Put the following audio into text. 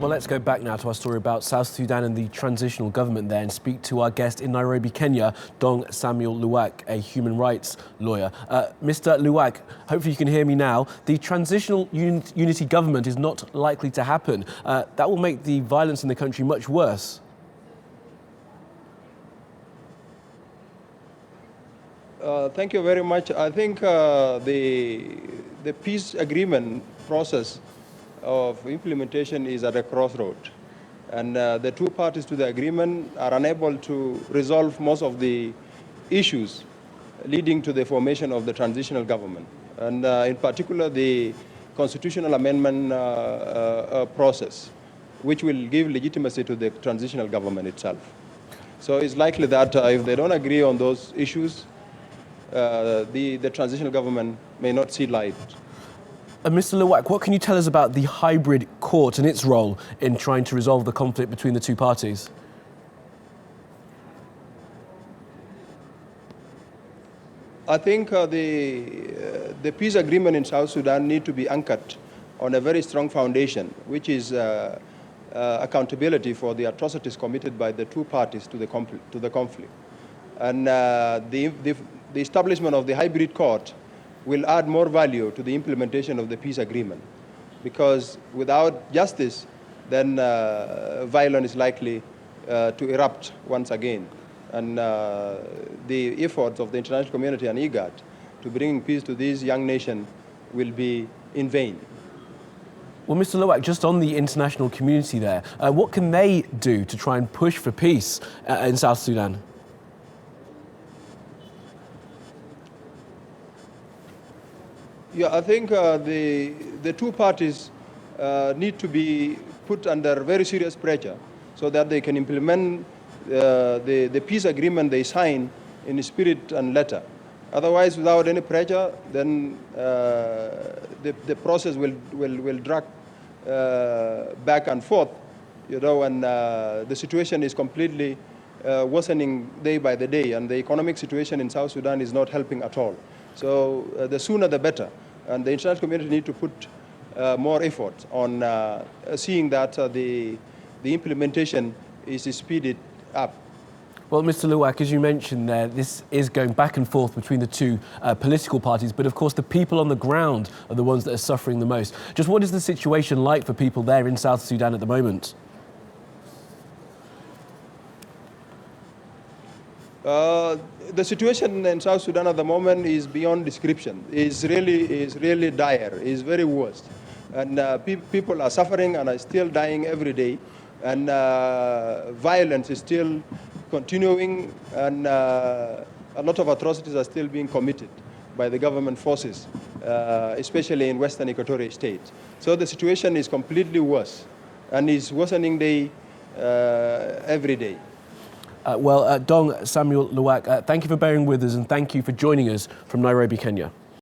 Well, let's go back now to our story about South Sudan and the transitional government there and speak to our guest in Nairobi, Kenya, Dong Samuel Luak, a human rights lawyer. Mr. Luak, hopefully you can hear me now. The transitional unity government is not likely to happen. That will make the violence in the country much worse. Thank you very much. I think the peace agreement process of implementation is at a crossroad. And the two parties to the agreement are unable to resolve most of the issues leading to the formation of the transitional government. And in particular, the constitutional amendment process, which will give legitimacy to the transitional government itself. So it's likely that if they don't agree on those issues, the transitional government may not see light. Mr. Luak, what can you tell us about the hybrid court and its role in trying to resolve the conflict between the two parties? I think the peace agreement in South Sudan need to be anchored on a very strong foundation, which is accountability for the atrocities committed by the two parties to the conflict. And the establishment of the hybrid court will add more value to the implementation of the peace agreement, because without justice, then violence is likely to erupt once again. And the efforts of the international community and govt to bring peace to this young nation will be in vain. Well, Mr. Luak, just on the international community there, what can they do to try and push for peace in South Sudan? Yeah, I think the two parties need to be put under very serious pressure so that they can implement the peace agreement they sign in spirit and letter. Otherwise, without any pressure, then the process will drag back and forth, and the situation is completely worsening day by the day, and the economic situation in South Sudan is not helping at all. So the sooner the better, and the international community need to put more effort on seeing that the implementation is speeded up. Well, Mr. Luak, as you mentioned there, this is going back and forth between the two political parties, but of course the people on the ground are the ones that are suffering the most. Just what is the situation like for people there in South Sudan at the moment? The situation in South Sudan at the moment is beyond description. It's really dire. It's very worse, and people are suffering and are still dying every day, and violence is still continuing, and a lot of atrocities are still being committed by the government forces, especially in Western Equatorial State. So the situation is completely worse, and is worsening every day. Dong Samuel Luak, thank you for bearing with us and thank you for joining us from Nairobi, Kenya.